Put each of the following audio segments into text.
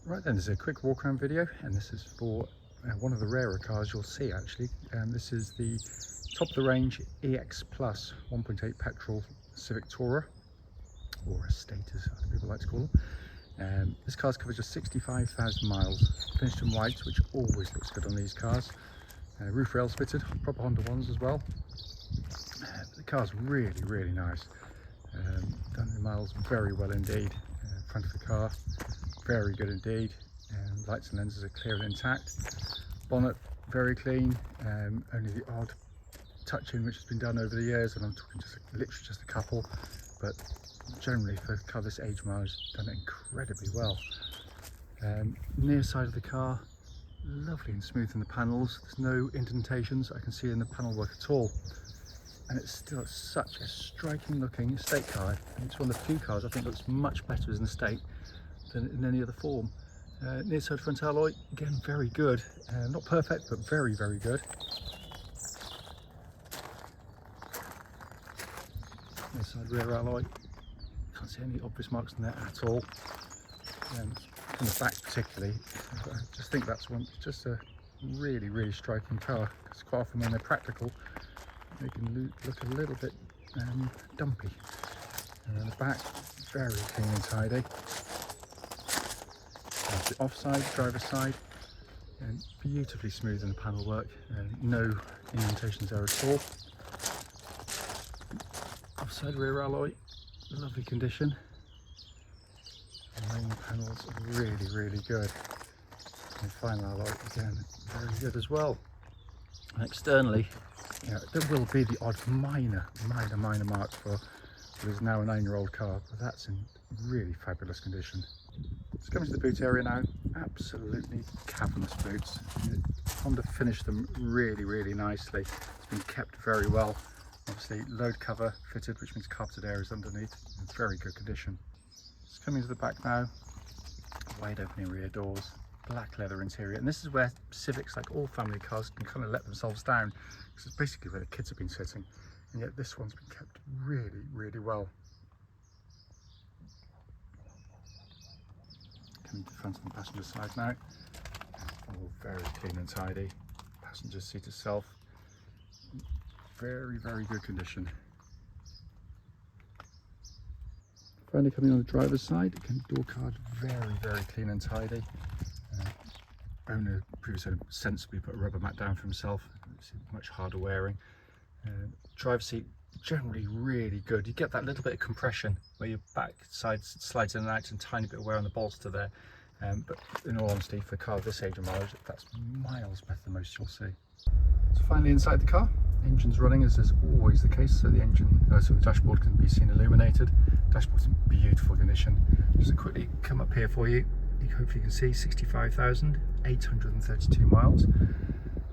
Right then, there's a quick walk around video, and this is for one of the rarer cars you'll see actually. This is the top of the range EX Plus 1.8 petrol Civic Tourer, or Estate as other people like to call them. This car's covered just 65,000 miles, finished in white, which always looks good on these cars. Roof rails fitted, proper Honda ones as well. The car's really nice. Done the miles very well indeed. Front of the car, very good indeed. Lights and lenses are clear and intact. Bonnet very clean. Only the odd touch-in which has been done over the years, and I'm talking literally just a couple, but generally for a car this age mileage, done it incredibly well. Near side of the car, lovely and smooth in the panels. There's no indentations I can see in the panel work at all, and it's still such a striking looking estate car. And it's one of the few cars I think looks much better as an estate than in any other form. Near side front alloy, again very good. Not perfect, but very good. Near side rear alloy, can't see any obvious marks on there at all. From the back particularly, I just think that's just a really striking car, because quite often when they're practical they can look a little bit dumpy. And the back, very clean and tidy. The offside, driver's side, and beautifully smooth in the panel work, no indentations there at all. Offside rear alloy, lovely condition. The main panels are really good. And final alloy, again, very good as well. And externally, there will be the odd minor mark for what is now a 9-year-old car, but that's in really fabulous condition. Let's come into the boot area now. Absolutely cavernous boots. Honda finished them really nicely. It's been kept very well. Obviously load cover fitted, which means carpeted areas underneath, in very good condition. Let's come into the back now. Wide opening rear doors, black leather interior, and this is where Civics, like all family cars, can kind of let themselves down, because it's basically where the kids have been sitting, and yet this one's been kept really well. Coming to the front and passenger side now, all very clean and tidy. Passenger seat itself, very good condition. Finally coming on the driver's side, again door card very clean and tidy. Owner previously sensibly put a rubber mat down for himself. It's much harder wearing. Driver's seat generally really good. You get that little bit of compression where your back side slides in and out, and tiny bit of wear on the bolster there. But in all honesty, for a car of this age of mileage, that's miles better than most you'll see. So finally inside the car, engine's running as is always the case, so the engine, so the dashboard can be seen illuminated. Dashboard's in beautiful condition. Just to quickly come up here for you, hopefully you can see 65,832 miles.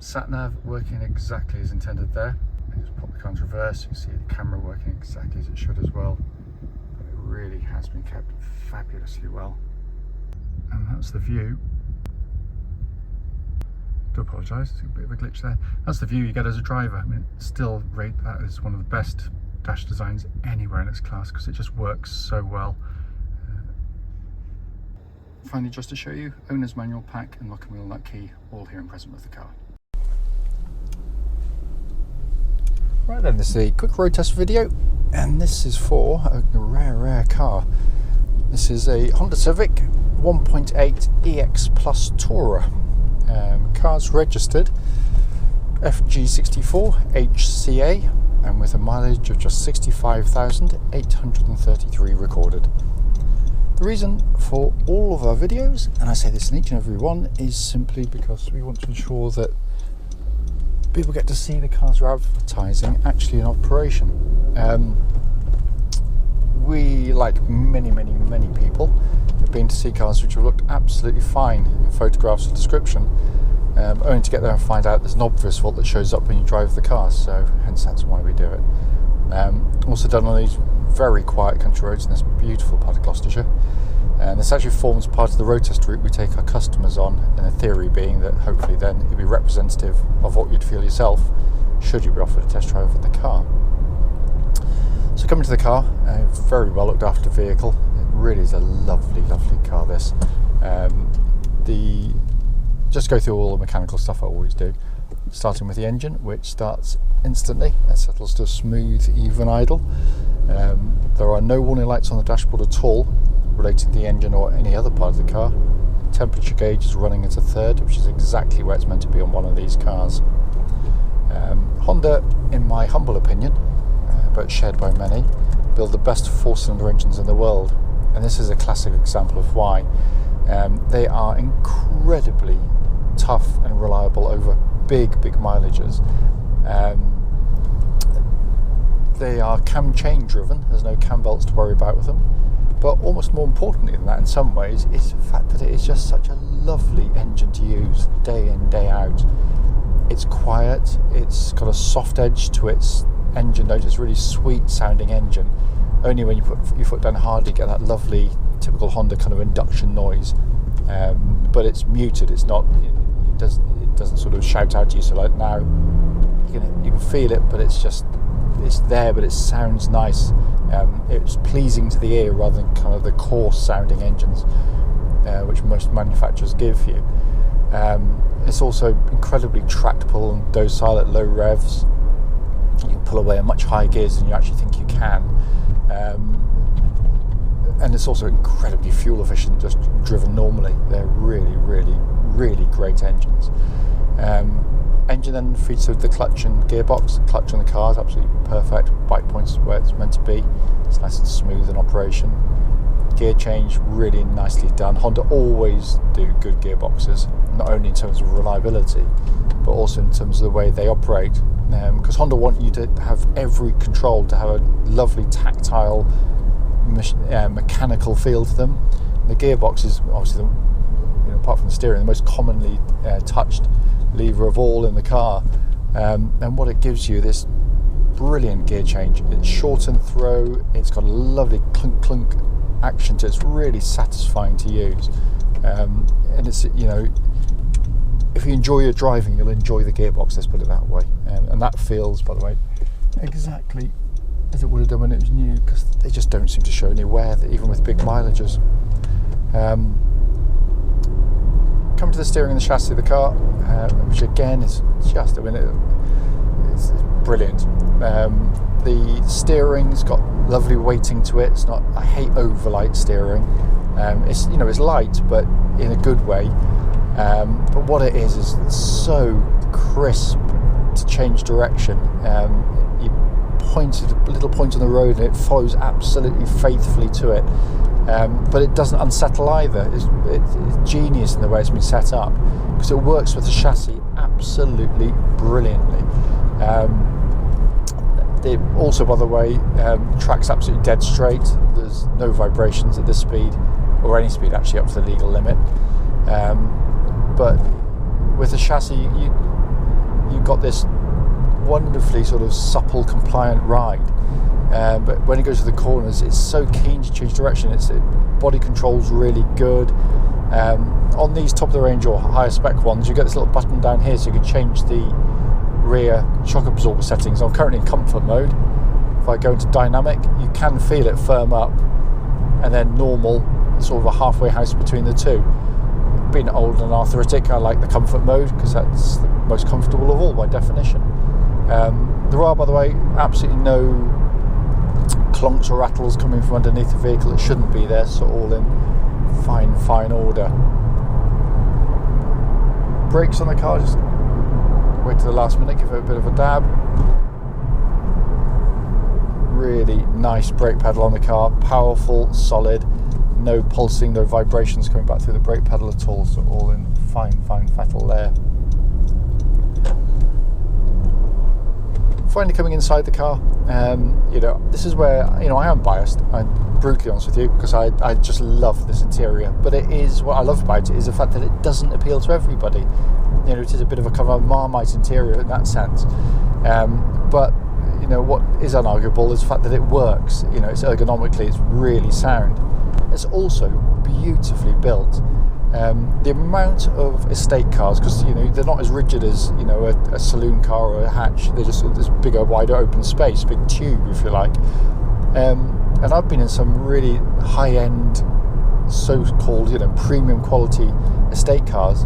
Sat nav working exactly as intended there. And just pop the car into reverse, you can see the camera working exactly as it should as well. But it really has been kept fabulously well. And that's the view. Do apologise, it's a bit of a glitch there. That's the view you get as a driver. I mean, still rate that as one of the best dash designs anywhere in its class, because it just works so well. Finally, just to show you, owner's manual pack and lock and wheel nut key, all here and present with the car. Right then, this is a quick road test video, and this is for a rare car. This is a Honda Civic 1.8 EX Plus Tourer. Car's registered FG64HCA, and with a mileage of just 65,833 recorded. The reason for all of our videos, and I say this in each and every one, is simply because we want to ensure that people get to see the cars we're advertising actually in operation. We, like many people, have been to see cars which have looked absolutely fine in photographs or description, only to get there and find out there's an obvious fault that shows up when you drive the car, so hence that's why we do it. Also done on these very quiet country roads in this beautiful part of Gloucestershire, and this actually forms part of the road test route we take our customers on, and the theory being that hopefully then it'll be representative of what you'd feel yourself should you be offered a test drive of the car. So coming to the car, a very well looked after vehicle. It really is a lovely car this. just go through all the mechanical stuff I always do, starting with the engine, which starts instantly and settles to a smooth, even idle. There are no warning lights on the dashboard at all relating to the engine or any other part of the car. Temperature gauge is running at a third, which is exactly where it's meant to be on one of these cars. Honda, in my humble opinion, but shared by many, build the best four-cylinder engines in the world, and this is a classic example of why. They are incredibly tough and reliable over big mileages. They are cam chain driven, there's no cam belts to worry about with them, but almost more importantly than that in some ways is the fact that it is just such a lovely engine to use day in, day out. It's quiet, it's got a soft edge to its engine note, it's a really sweet sounding engine. Only when you put your foot down hard you get that lovely typical Honda kind of induction noise, but it's muted, it's not, it doesn't sort of shout out to you, so like now you can feel it, but it's there, but it sounds nice. It's pleasing to the ear rather than kind of the coarse sounding engines which most manufacturers give you. It's also incredibly tractable and docile at low revs. You can pull away in much higher gears than you actually think you can, and it's also incredibly fuel efficient just driven normally. They're really great engines. Engine then feeds through the clutch and gearbox. The clutch on the car is absolutely perfect. Bike points where it's meant to be. It's nice and smooth in operation. Gear change really nicely done. Honda always do good gearboxes, not only in terms of reliability, but also in terms of the way they operate. Because Honda want you to have every control, to have a lovely tactile, mechanical feel to them. The gearbox is obviously, apart from the steering, the most commonly touched lever of all in the car, and what it gives you, this brilliant gear change. It's short and throw, it's got a lovely clunk action to it. It's really satisfying to use, and it's, if you enjoy your driving, you'll enjoy the gearbox, let's put it that way. And that feels, by the way, exactly as it would have done when it was new, because they just don't seem to show any wear, even with big mileages. Come to the steering and the chassis of the car, which again is just, it's brilliant. The steering's got lovely weighting to it. It's not, I hate overlight steering. It's light, but in a good way. But what it is so crisp to change direction. You point at a little point on the road and it follows absolutely faithfully to it. But it doesn't unsettle either. It's genius in the way it's been set up, because it works with the chassis absolutely brilliantly. It also, by the way, tracks absolutely dead straight. There's no vibrations at this speed, or any speed actually up to the legal limit. But with the chassis, you've got this wonderfully sort of supple, compliant ride. But when it goes to the corners, it's so keen to change direction. Body control's really good. On these top of the range or higher spec ones, you get this little button down here, so you can change the rear shock absorber settings. I'm currently in comfort mode. If I go into dynamic, you can feel it firm up, and then normal, sort of a halfway house between the two. Being old and arthritic, I like the comfort mode because that's the most comfortable of all by definition. There are, by the way, absolutely no clunks or rattles coming from underneath the vehicle. It shouldn't be there, so all in fine order. Brakes on the car, just wait to the last minute, give it a bit of a dab. Really nice brake pedal on the car, powerful, solid, no pulsing, no vibrations coming back through the brake pedal at all, so all in fine fettle there. Finally coming inside the car, this is where, I am biased, I'm brutally honest with you, because I just love this interior, but it is, what I love about it is the fact that it doesn't appeal to everybody. It is a bit of a kind of a Marmite interior in that sense, but what is unarguable is the fact that it works. It's ergonomically, it's really sound. It's also beautifully built. The amount of estate cars, because they're not as rigid as a saloon car or a hatch. They're just this bigger, wider open space, big tube, if you like. And I've been in some really high-end, so-called premium quality estate cars,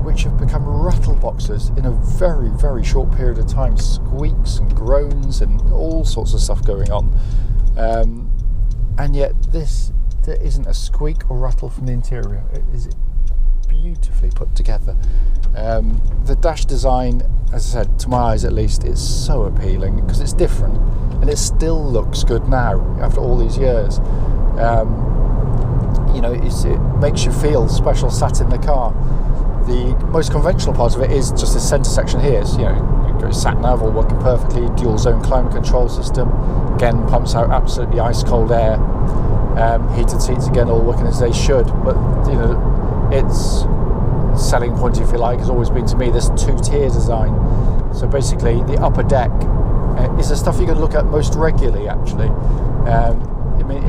which have become rattle boxes in a very, very short period of time. Squeaks and groans and all sorts of stuff going on. And yet there isn't a squeak or rattle from the interior. It is beautifully put together. The dash design, as I said, to my eyes at least, is so appealing because it's different and it still looks good now after all these years. It makes you feel special sat in the car. The most conventional part of it is just the centre section here. So, you've got sat nav all working perfectly, dual zone climate control system, again pumps out absolutely ice cold air, heated seats again all working as they should. But its selling point, if you like, has always been to me this two-tier design. So basically the upper deck is the stuff you're going to look at most regularly actually.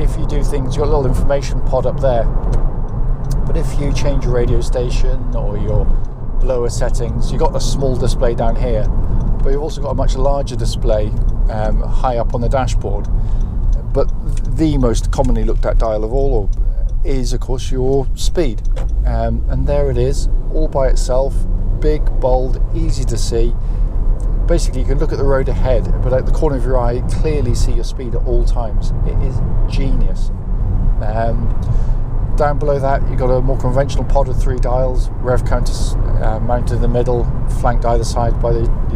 If you do things, you've got a little information pod up there, but if you change your radio station or your blower settings, you've got a small display down here, but you've also got a much larger display high up on the dashboard. But the most commonly looked at dial of all is of course your speed, and there it is all by itself, big, bold, easy to see. Basically you can look at the road ahead, but at the corner of your eye clearly see your speed at all times. It is genius. Down below that you've got a more conventional pod with 3 dials, rev counters mounted in the middle, flanked either side by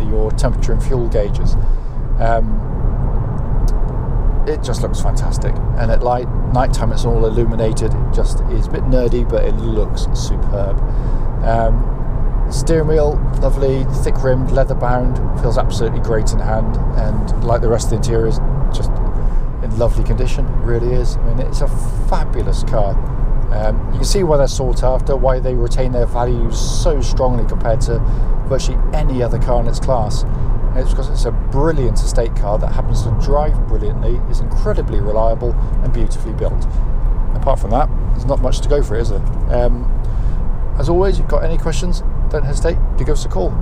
your temperature and fuel gauges. It just looks fantastic, and at night time it's all illuminated. It just is a bit nerdy, but it looks superb. Steering wheel, lovely, thick rimmed, leather bound, feels absolutely great in hand, and like the rest of the interior is just in lovely condition. It really is. It's a fabulous car. You can see why they're sought after, why they retain their values so strongly compared to virtually any other car in its class. And it's because it's a brilliant estate car that happens to drive brilliantly, is incredibly reliable and beautifully built. Apart from that, there's not much to go for it, is there? As always, if you've got any questions, don't hesitate to give us a call.